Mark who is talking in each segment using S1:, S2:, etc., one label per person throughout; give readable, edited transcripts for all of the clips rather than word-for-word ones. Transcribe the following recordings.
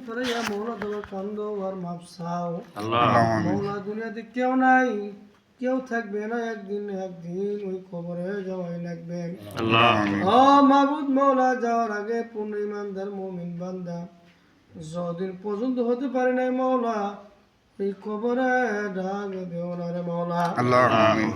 S1: ফেরাইয়া মৌলা তোমার কান্দ আর মাপ চাও।
S2: আল্লাহ
S1: মৌলা দুনিয়াতে কেউ নাই, কেউ থাকবে না, একদিন একদিন ওই কবরে যাওয়াই লাগবে।
S2: আল্লাহ
S1: ও মাবুদ মৌলা, যাওয়ার আগে পূর্ণ ইমানদার মুমিন বান্দা যতদিন পর্যন্ত হতে পারে নাই মৌলা, এই কবরে ডাক দেও না রে মৌলা।
S3: আল্লাহ আমিন।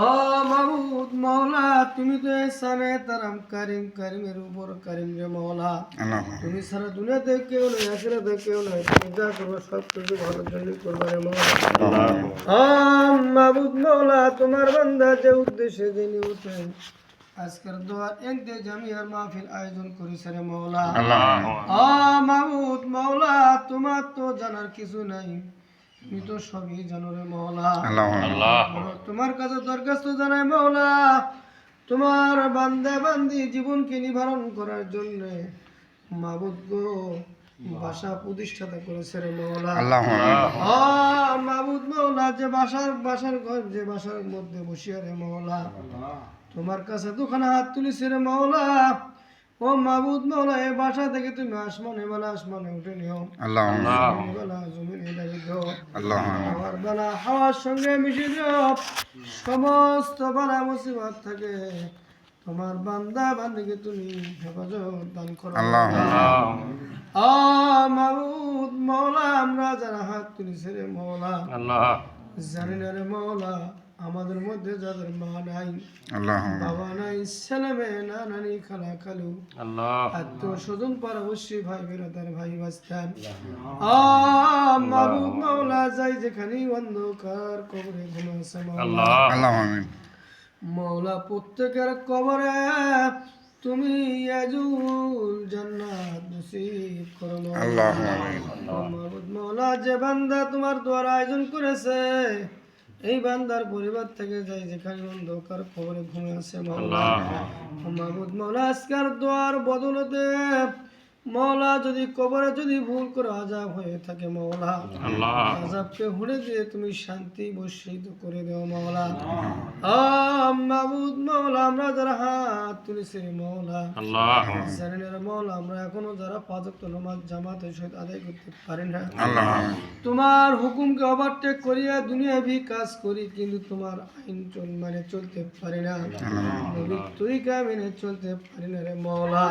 S1: ও মাবুদ মৌলা, তুমি তো এহসানে তারাম কারিম, কারিমের উপর কারিম রে মৌলা।
S3: আল্লাহ
S1: তুমি সারা দুনিয়াতে কেউ নেই, আখিরাতে কেউ নাই, তুমি যা করবো সব কিছু ভালোর জন্য করবে রে মৌলা। মাবুদ মৌলা, তোমার বান্দা যে উদ্দেশ্যে জেনে উঠেন আজকের দোয়ার ইন্তেজামিয়ার মাহফিল আয়োজন করেছে রে মৌলা। মাবুদ মৌলা, তোমার তো জানার কিছু নাই, তুমি তো সবই জানো রে মৌলা। তোমার কাছে দরখাস্ত জানাই মৌলা, তোমার বান্দা বান্দি জীবনকে নিবারণ করার জন্য মাবুদ গো বাসা প্রতিষ্ঠাতা করেছে রে মৌলা। মাবুদ মৌলা, যে বাসার ঘর, যে বাসার মধ্যে বসিয়া রে মৌলা তোমার কাছে দুখানা হাত তুলিছে রে মৌলা। ও মাবুদ মৌলা, এই বাসা থেকে তুমি আসমানে বেলা আসমানে উঠে নিও, জমিনে বেলা জমিনে লাগিয়ে দিও, হাওয়ার বেলা হাওয়ার সঙ্গে মিশে দিও। সমস্ত বালা মুসিবত থাকে তোমার বান্দা বান্দিকে তুমি হেফাজত দান করো। মাবুদ মৌলা, আমরা যারা হাত তুলিছে রে মৌলা জানি না রে মৌলা, আমাদের মধ্যে যাদের মা নাই, বাবা নাই, ছেলে মেয়ে, না নানি, খালা খালু, আত্মীয় স্বজন, পাড়াবর্ষী, ভাই বেরাদার, ভাই বাস্তান, মাবুদ মৌলা, যাই যেখানে অন্ধকার কবরে ঘুমাছে মৌলা, প্রত্যেকের কবরে তুমি আজুল জান্নাত নসিব করো মাবুদ মৌলা। যে বান্দা তোমার দোয়ার আয়োজন করেছে, এই বান্দার পরিবার থেকে যাই যেখানে অন্ধকার কবরে ঘুমিয়ে আছে মৌলা, মাবুদ মৌলা, আজকের দোয়ার বদলতে মৌলা যদি কবরে যদি ভুল করে আযাব হয়ে থাকে মৌলা, আযাবকে হুড়ে দিয়ে তুমি শান্তি বর্ষিত করে দাও মৌলা। মাবুদ মৌলা, আমরা যারা হাত তুলেছি মৌলা জানেন রে মৌলা, আমরা এখনো যারা 5 ওয়াক্ত নামাজ জামাতের সহিত আদায় করতে পারি না, তোমার হুকুমকে ওভারটেক করিয়া দুনিয়াবি কাজ করি, কিন্তু তোমার আইন মানে চলতে পারি না, নবীর তরিকা মেনে চলতে পারি না রে মৌলা।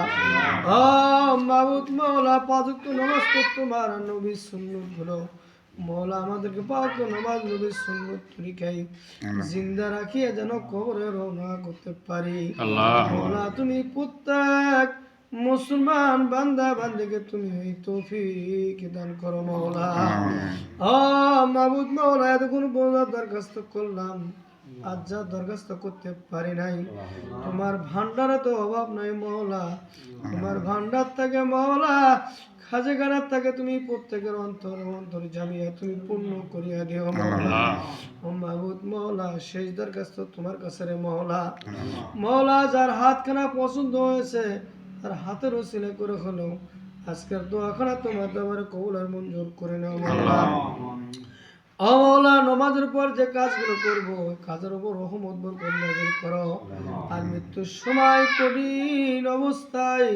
S1: মাবুদ মৌলা, 5 ওয়াক্ত নামাজ তো তোমার নবীর সুন্নাত গুলো মৌলা আমাদেরকে 5 ওয়াক্ত নামাজ নবীর সুন্নাত তরিকায় জিন্দা রাখিয়ে যেন কবরে রওনা করতে পারি মৌলা। তুমি প্রত্যেক মুসলমান বান্দা বান্দিকে তুমি এই তৌফিক দান করো মৌলা। মাবুদ মৌলা, এতক্ষণ বোঝার দরখাস্ত করলাম, আজ যা দরখাস্ত করতে পারি নাই, তোমার ভান্ডারে তো অভাব নাই মৌলা, তোমার ভান্ডার থেকে মৌলা খাজেখানার থেকে তুমি প্রত্যেকের অন্তর জামিয়া তুমি পূর্ণ করিয়া দিও মৌলা। মাবুদ মৌলা, শেষ দরখাস্ত তোমার কাছে রে মৌলা। মৌলা, যার হাতখানা পছন্দ হয়েছে তার হাতের ওসিলা করে হলো আজকের দোয়াখানা তোমার দরবারে কবুল আর মঞ্জুর করে নাও মৌলা। মৌলা, নামাজের পর যে কাজগুলো করবো কাজের উপর রহমত বরকত নাযিল করো, আর মৃত্যুর সময় কঠিন অবস্থায়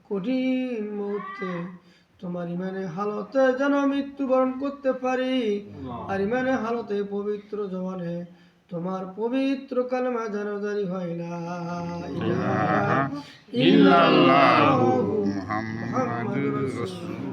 S1: কঠিন মুহূর্তে তোমার ইমানের হালতে যেন মৃত্যুবরণ করতে পারি, আর ইমানের হালতে পবিত্র জবানে তোমার পবিত্র কালেমা যেন জারি হয় না ইলাহা ইল্লাল্লাহু মুহাম্মাদুর রাসূলুল্লাহ।